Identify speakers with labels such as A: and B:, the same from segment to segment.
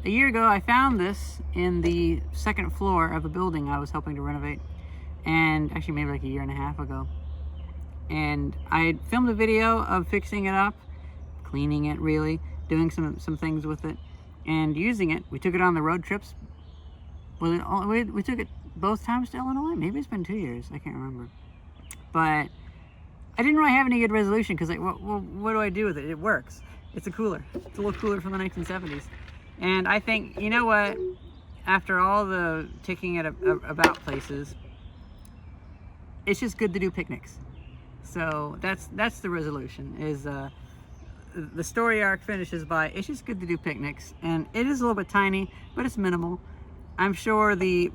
A: a year ago I found this in the second floor of a building I was helping to renovate, and actually maybe like a year and a half ago. And I had filmed a video of fixing it up, cleaning it really, doing some things with it, and using it. We took it on the road trips. We took it both times to Illinois. Maybe it's been 2 years. I can't remember. But I didn't really have any good resolution because like, what do I do with it? It works. It's a cooler. It's a little cooler from the 1970s. And I think, you know what? After all the ticking it about places, it's just good to do picnics. So that's the resolution. Is the story arc finishes by it's just good to do picnics, and it is a little bit tiny, but it's minimal. I'm sure the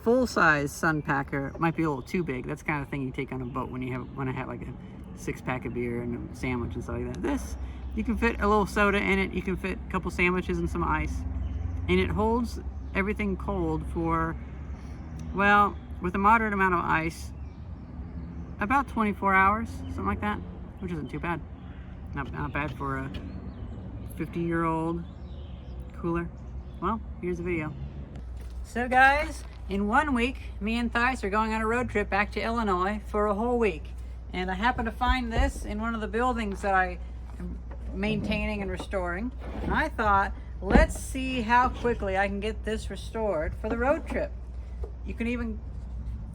A: full-size Sunpacker might be a little too big. That's the kind of thing you take on a boat when you want to have like a 6-pack of beer and a sandwich and stuff like that. This, you can fit a little soda in it. You can fit a couple sandwiches and some ice, and it holds everything cold for, well, with a moderate amount of ice, about 24 hours, something like that, which isn't too bad. Not bad for a 50-year-old cooler. Well, here's the video. So guys, in 1 week, me and Thais are going on a road trip back to Illinois for a whole week. And I happened to find this in one of the buildings that I am maintaining and restoring. And I thought, let's see how quickly I can get this restored for the road trip. You can even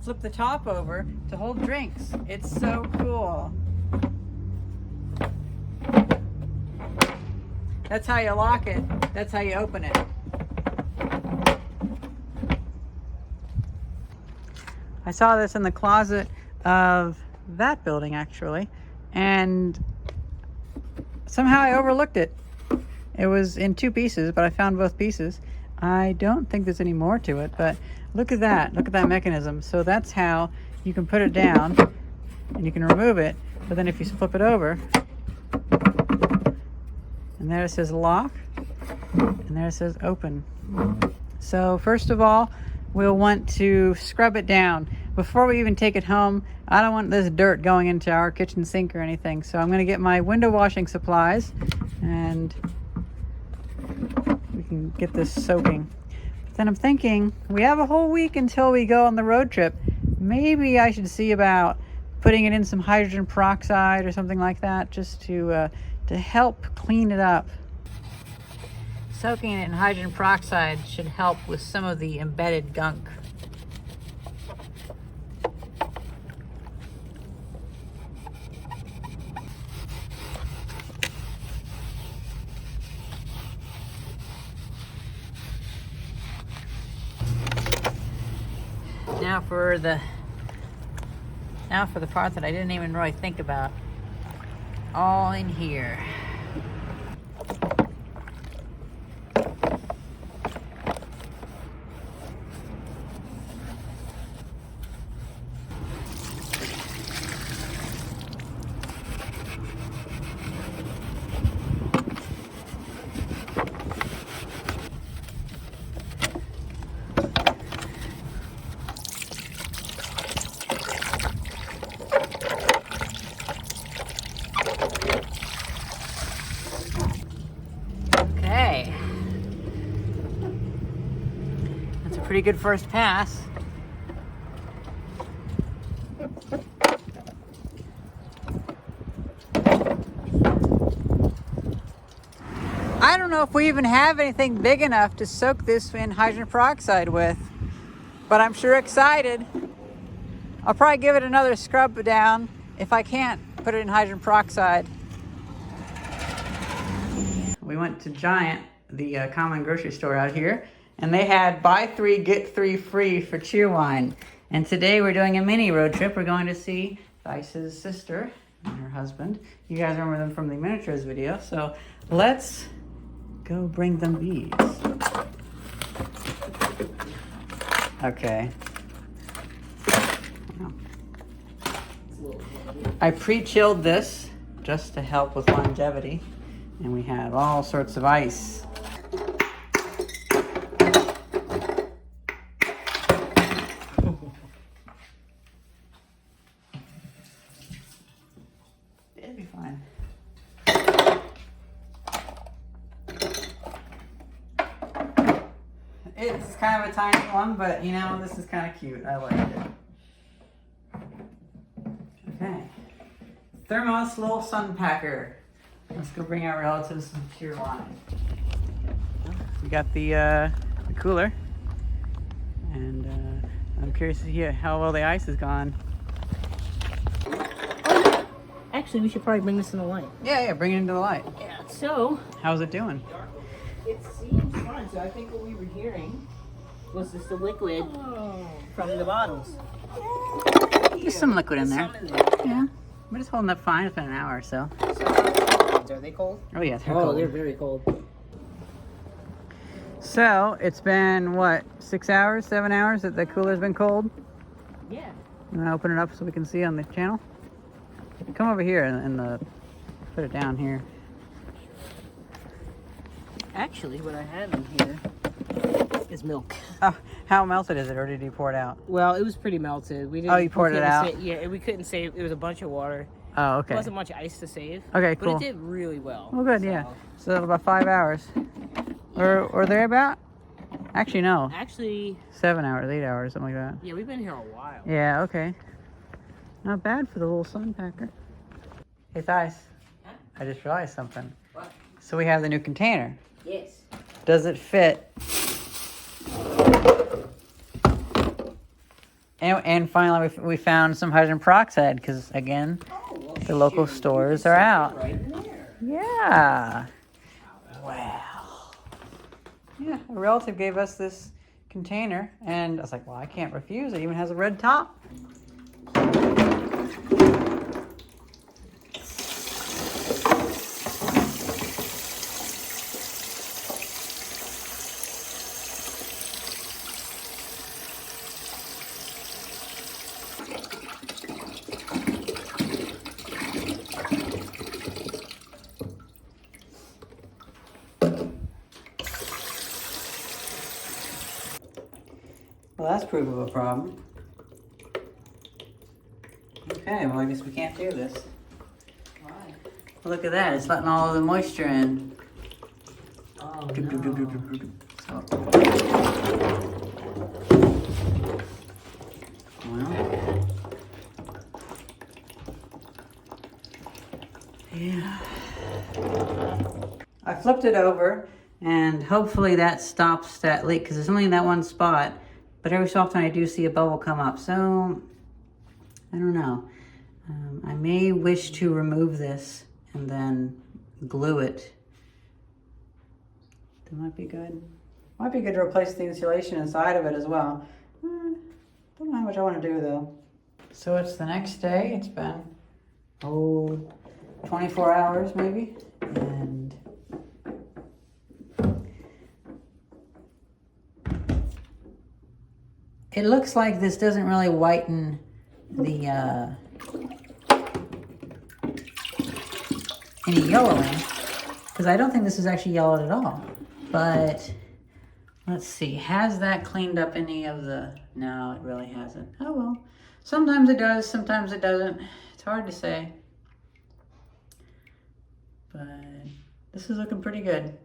A: flip the top over to hold drinks. It's so cool. That's how you lock it. That's how you open it. I saw this in the closet of that building actually, and somehow I overlooked it. It was in 2 pieces, but I found both pieces. I don't think there's any more to it, but look at that. Look at that mechanism. So that's how you can put it down and you can remove it, but then if you flip it over, and there it says lock, and there it says open. So first of all, we'll want to scrub it down. Before we even take it home, I don't want this dirt going into our kitchen sink or anything. So I'm going to get my window washing supplies and we can get this soaking. But then I'm thinking, we have a whole week until we go on the road trip. Maybe I should see about putting it in some hydrogen peroxide or something like that, just to help clean it up. Soaking it in hydrogen peroxide should help with some of the embedded gunk. Now for the part that I didn't even really think about. All in here. Pretty good first pass. I don't know if we even have anything big enough to soak this in hydrogen peroxide with, but I'm sure excited. I'll probably give it another scrub down if I can't put it in hydrogen peroxide. We went to Giant, the common grocery store out here, and they had buy 3, get 3 free for Cheerwine. And today we're doing a mini road trip. We're going to see Theis's sister and her husband. You guys remember them from the miniatures video. So let's go bring them these. Okay. I pre-chilled this just to help with longevity. And we have all sorts of ice. It'll be fine. It's kind of a tiny one, but you know, this is kind of cute. I like it. Okay. Thermos Lil Sunpacker. Let's go bring our relatives some pure wine. We got the cooler, and I'm curious to hear how well the ice has gone.
B: Actually, we should probably bring this in the light.
A: Yeah, bring it into the light.
B: Yeah, so...
A: How's it doing?
B: It seems fine. So I think what we were hearing was just the liquid from the bottles.
A: There's some liquid in there.
B: Some in there.
A: Yeah. But it's holding up fine. It's been an hour or so.
B: Are they cold?
A: Oh, yeah, they're
B: cold.
A: cold.
B: They're very cold.
A: So, it's been, what, 6 hours, 7 hours that the cooler's been cold?
B: Yeah.
A: You want to open it up so we can see on the channel? Come over here and put it down here.
B: Actually, what I have in here is milk.
A: Oh, how melted is it, or did you pour it out?
B: Well, it was pretty melted. We didn't.
A: Oh, you poured it out?
B: Yeah, we couldn't save. It was a bunch of water.
A: Oh, okay.
B: There wasn't much ice to save.
A: Okay, cool.
B: But it did really well.
A: Well, good, yeah. So about 5 hours. Or thereabout? Actually, no.
B: Actually...
A: 7 hours, 8 hours, something like that.
B: Yeah, we've been here a while.
A: Yeah, okay. Not bad for the little Sunpacker. Hey, Thais.
B: Huh?
A: I just realized something.
B: What?
A: So we have the new container.
B: Yes.
A: Does it fit? And finally, we found some hydrogen peroxide because, again, the local stores are out.
B: Right in there.
A: Yeah. Wow. Yeah, a relative gave us this container, and I was like, well, I can't refuse. It even has a red top. Well, that's proof of a problem. Okay, well, I guess we can't do this.
B: Why?
A: Look at that, it's letting all of the moisture in.
B: Oh,
A: So. Well. Yeah. I flipped it over, and hopefully that stops that leak, because it's only in that one spot. But every so often I do see a bubble come up, so I don't know. I may wish to remove this and then glue it. That might be good. Might be good to replace the insulation inside of it as well. Don't know how much I want to do though. So it's the next day. It's been, 24 hours maybe. And it looks like this doesn't really whiten the any yellowing, because I don't think this is actually yellowed at all. But let's see, has that cleaned up any of the... No, it really hasn't. Oh well, sometimes it does, sometimes it doesn't. It's hard to say, but this is looking pretty good.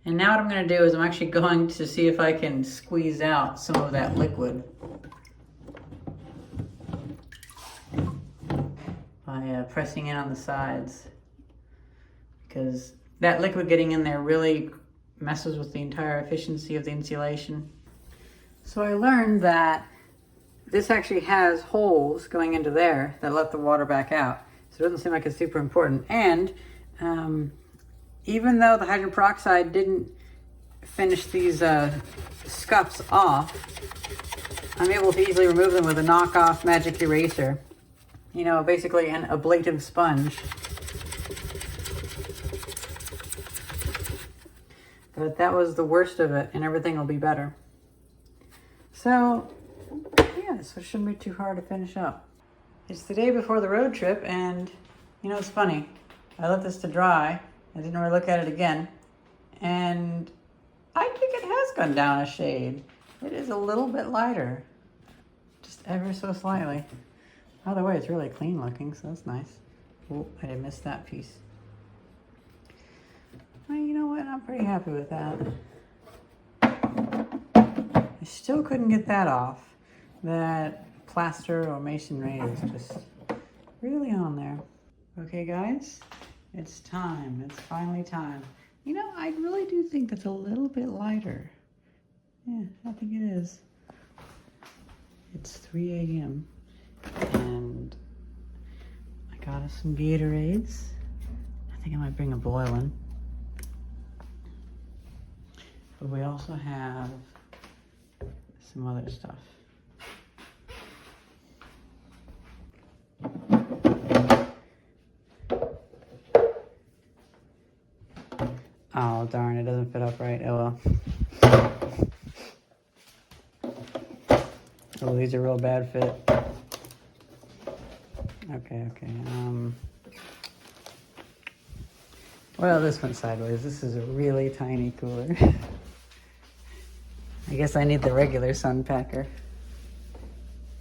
A: And now what I'm going to do is I'm actually going to see if I can squeeze out some of that liquid by pressing in on the sides, because that liquid getting in there really messes with the entire efficiency of the insulation. So I learned that this actually has holes going into there that let the water back out. So it doesn't seem like it's super important. And even though the hydrogen peroxide didn't finish these scuffs off, I'm able to easily remove them with a knockoff magic eraser. You know, basically an ablative sponge. But that was the worst of it, and everything will be better. So, yeah, so it shouldn't be too hard to finish up. It's the day before the road trip, and, you know, it's funny. I let this to dry. I didn't really look at it again. And I think it has gone down a shade. It is a little bit lighter. Just ever so slightly. By the way, it's really clean looking, so that's nice. Oh, I did miss that piece. Well, you know what? I'm pretty happy with that. still couldn't get that off. That plaster or masonry is just really on there. Okay guys, it's time. It's finally time. You know, I really do think that's a little bit lighter. Yeah, I think it is. It's 3 a.m. and I got us some Gatorades. I think I might bring a boiling. But we also have some other stuff. Oh darn, it doesn't fit up right. Oh well. Oh, these are real bad fit. Okay. Well, this went sideways. This is a really tiny cooler. I guess I need the regular Sunpacker.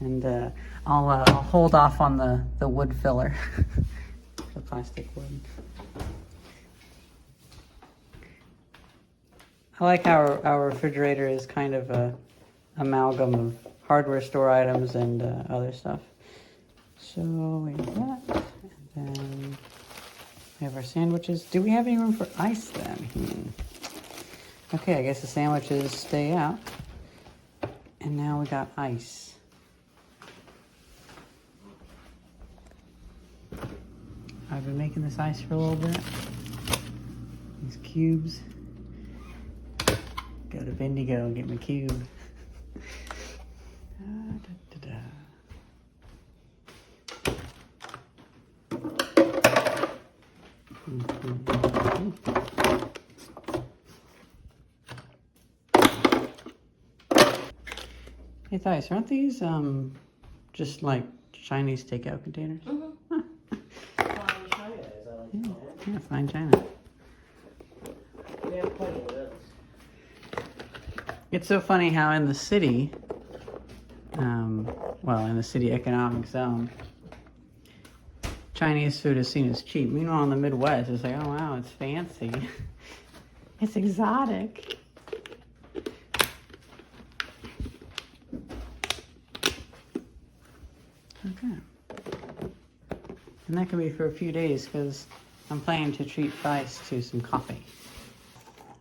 A: And I'll hold off on the wood filler. The plastic wood. I like how our refrigerator is kind of a amalgam of hardware store items and other stuff. So we have that, and then we have our sandwiches. Do we have any room for ice then? Okay, I guess the sandwiches stay out. And now we got ice. I've been making this ice for a little bit. These cubes. Go to Bendigo and get my cube. Hey Thais, aren't these just like Chinese takeout containers?
B: Mm-hmm.
A: Huh.
B: Fine China, as I like to call it.
A: Yeah, fine China.
B: We have plenty of those.
A: It's so funny how in the city, well, in the city economic zone, Chinese food is seen as cheap. Meanwhile, in the Midwest, it's like, oh wow, it's fancy. It's exotic. Okay. And that can be for a few days because I'm planning to treat Thais to some coffee.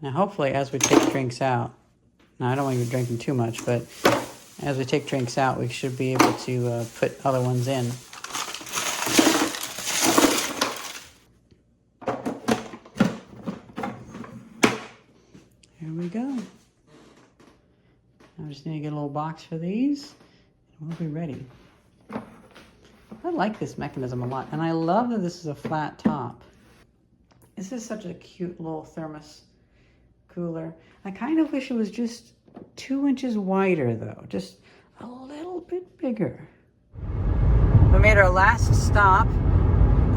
A: Now, hopefully, as we take drinks out, now I don't want you drinking too much, but as we take drinks out, we should be able to put other ones in. Here we go. I just need to get a little box for these, and we'll be ready. I like this mechanism a lot, and I love that this is a flat top. This is such a cute little thermos cooler. I kind of wish it was just 2 inches wider though, just a little bit bigger. We made our last stop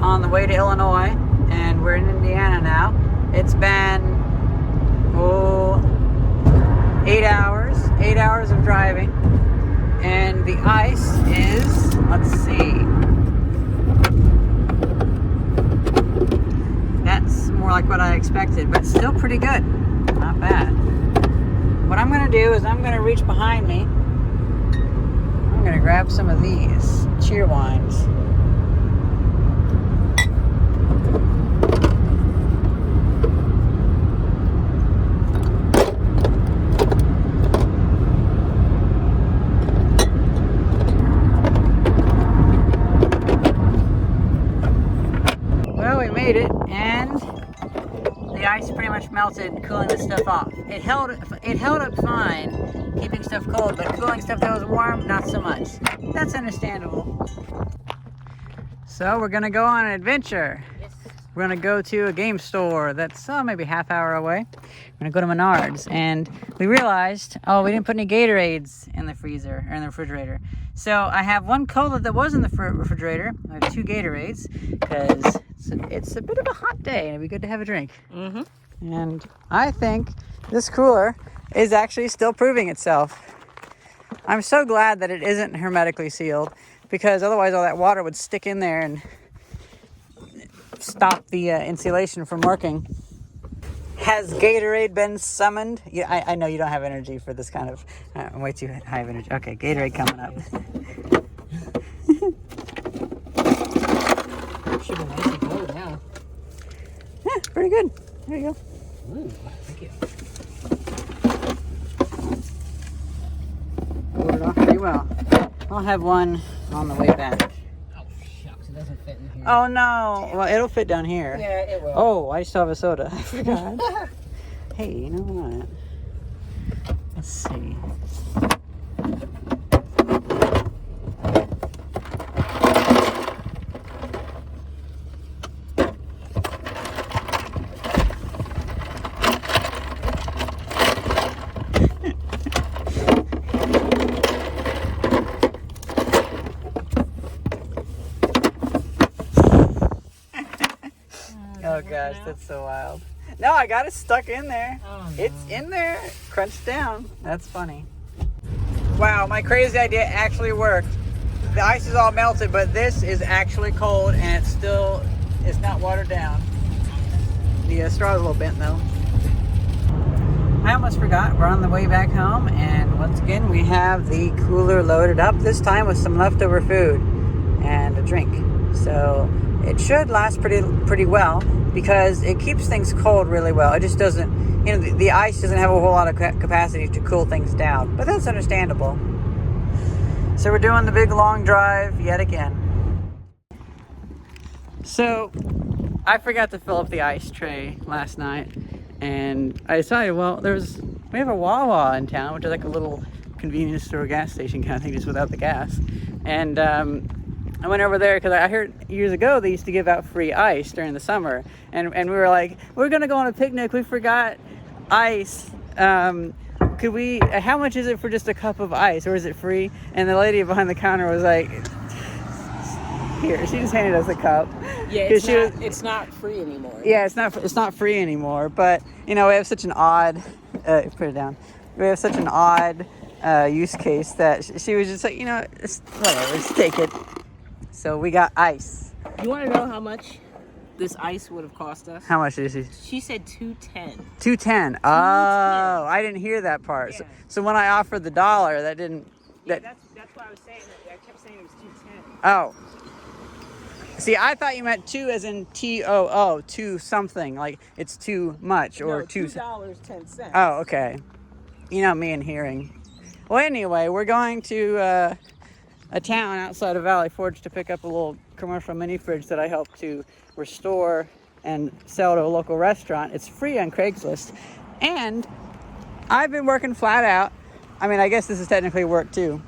A: on the way to Illinois, and we're in Indiana now. It's been 8 hours of driving, and the ice is, let's see, that's more like what I expected, but still pretty good. Not bad. What I'm going to do is I'm going to reach behind me. I'm going to grab some of these cheer wines. Well, we made it, and the ice pretty much melted, cooling this stuff off. It held up fine, keeping stuff cold, but cooling stuff that was warm, not so much. That's understandable. So we're gonna go on an adventure.
B: Yes.
A: We're gonna go to a game store that's maybe half hour away. We're gonna go to Menards, and we realized, oh, we didn't put any Gatorades in the freezer or in the refrigerator. So I have one cola that was in the refrigerator. I have 2 Gatorades because it's a bit of a hot day and it'd be good to have a drink.
B: Mm-hmm.
A: And I think this cooler is actually still proving itself. I'm so glad that it isn't hermetically sealed, because otherwise all that water would stick in there and stop the insulation from working. Has Gatorade been summoned? Yeah, I know you don't have energy for this kind of... I'm way too high of energy. Okay, Gatorade coming up.
B: Should be nice and cold now.
A: Yeah, pretty good. There you go.
B: Ooh, thank you.
A: Pulled it off pretty well. I'll have one on the way back.
B: Oh, shucks. It doesn't fit in here.
A: Oh, no. Well, it'll fit down here.
B: Yeah, it will.
A: Oh, I still have a soda. I forgot. Hey, you know what? Let's see. Oh gosh, that's so wild. No, I got it stuck in there.
B: Oh, no.
A: It's in there, crunched down. That's funny. Wow, my crazy idea actually worked. The ice is all melted, but this is actually cold and it's not watered down. The straw's a little bent though. I almost forgot, we're on the way back home, and once again we have the cooler loaded up, this time with some leftover food and a drink. So it should last pretty well, because it keeps things cold really well. It just doesn't, you know, the ice doesn't have a whole lot of capacity to cool things down, but that's understandable. So we're doing the big long drive yet again. So I forgot to fill up the ice tray last night, and I decided, well, we have a Wawa in town, which is like a little convenience store gas station kind of thing, just without the gas. And I went over there because I heard years ago they used to give out free ice during the summer, and we were like, we're gonna go on a picnic, we forgot ice. Could we, how much is it for just a cup of ice, or is it free? And the lady behind the counter was like, here, she just handed us a cup.
B: Yeah, it's not free anymore.
A: Yeah, it's not free anymore, but you know, we have such an odd, put it down. We have such an odd use case that she was just like, you know, whatever, just take it. So we got ice.
B: You want to know how much this ice would have cost us?
A: How much did she?
B: She said $2.10.
A: $2.10. Oh, I didn't hear that part.
B: Yeah.
A: So when I offered the $1, that didn't.
B: That's why I was saying that. I kept saying it was $2.10.
A: Oh. See, I thought you meant two as in TOO, two something, like it's too much, or
B: no, $2.10.
A: Oh, okay. You know me and hearing. Well, anyway, we're going to a town outside of Valley Forge to pick up a little commercial mini fridge that I helped to restore and sell to a local restaurant. It's free on Craigslist, and I've been working flat out. I mean, I guess this is technically work too,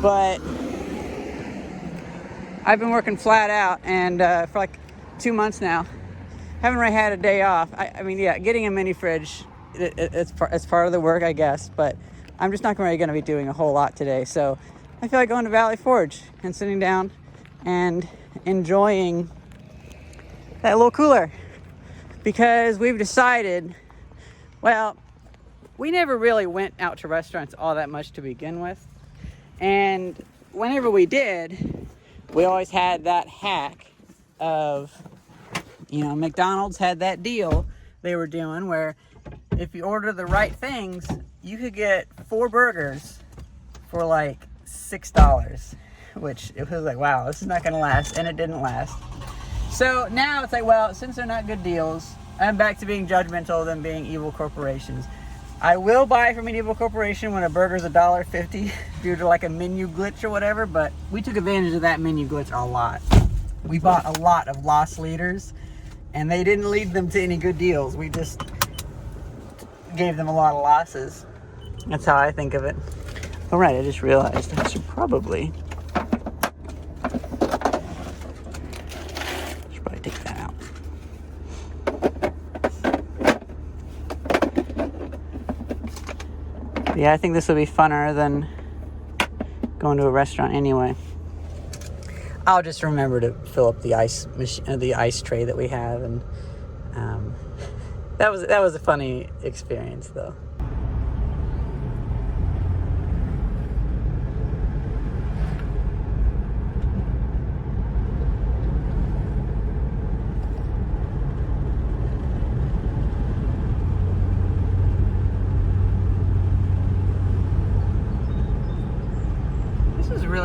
A: but I've been working flat out, and for like 2 months now, haven't really had a day off. I mean, yeah, getting a mini fridge, it's part of the work, I guess, but I'm just not really going to be doing a whole lot today. So I feel like going to Valley Forge and sitting down and enjoying that little cooler, because we've decided, well, we never really went out to restaurants all that much to begin with. And whenever we did, we always had that hack of, you know, McDonald's had that deal they were doing where if you order the right things, you could get 4 burgers for like $6, which it was like, wow, this is not going to last, and it didn't last. So now it's like, well, since they're not good deals, I'm back to being judgmental of them being evil corporations. I will buy from an evil corporation when a burger's $1.50 due to like a menu glitch or whatever, but we took advantage of that menu glitch a lot. We bought a lot of lost leaders, and they didn't lead them to any good deals. We just gave them a lot of losses. That's how I think of it. All right, I just realized I should probably take that out. Yeah, I think this will be funner than going to a restaurant anyway. I'll just remember to fill up the ice machine, the ice tray that we have, and that was a funny experience though.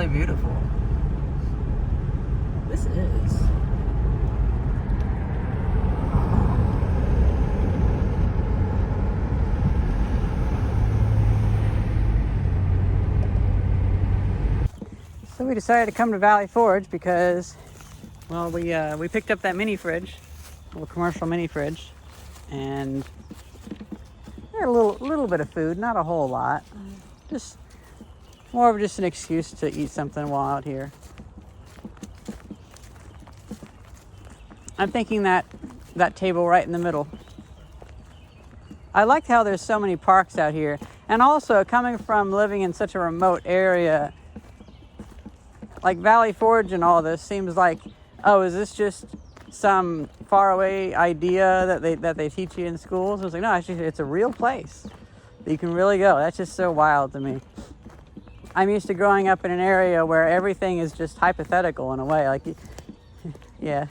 A: really beautiful.
B: This is.
A: So we decided to come to Valley Forge because, well, we picked up that mini fridge, a little commercial mini fridge, and there a little bit of food, not a whole lot, just more of just an excuse to eat something while out here. I'm thinking that table right in the middle. I like how there's so many parks out here, and also coming from living in such a remote area, like Valley Forge and all this seems like, oh, is this just some faraway idea that they teach you in schools? I was like, no, actually, it's a real place that you can really go. That's just so wild to me. I'm used to growing up in an area where everything is just hypothetical in a way. Like, yeah.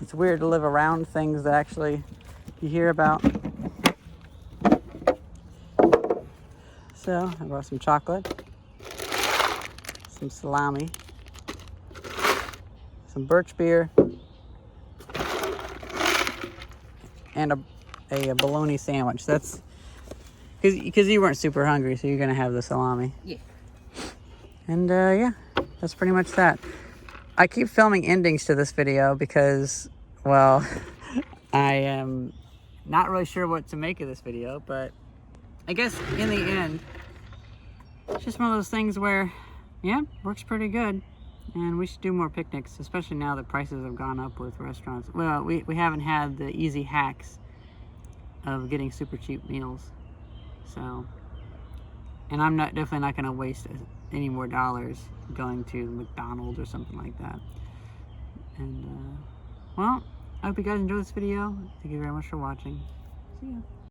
A: It's weird to live around things that actually you hear about. So I brought some chocolate, some salami, some birch beer, and a bologna sandwich. That's because you weren't super hungry, so you're gonna have the salami.
B: Yeah.
A: And yeah, that's pretty much that. I keep filming endings to this video because, well, I am not really sure what to make of this video, but I guess in the end, it's just one of those things where, yeah, works pretty good. And we should do more picnics, especially now that prices have gone up with restaurants. Well, we haven't had the easy hacks of getting super cheap meals. So, and I'm definitely not going to waste any more dollars going to McDonald's or something like that. And, well, I hope you guys enjoyed this video. Thank you very much for watching. See ya.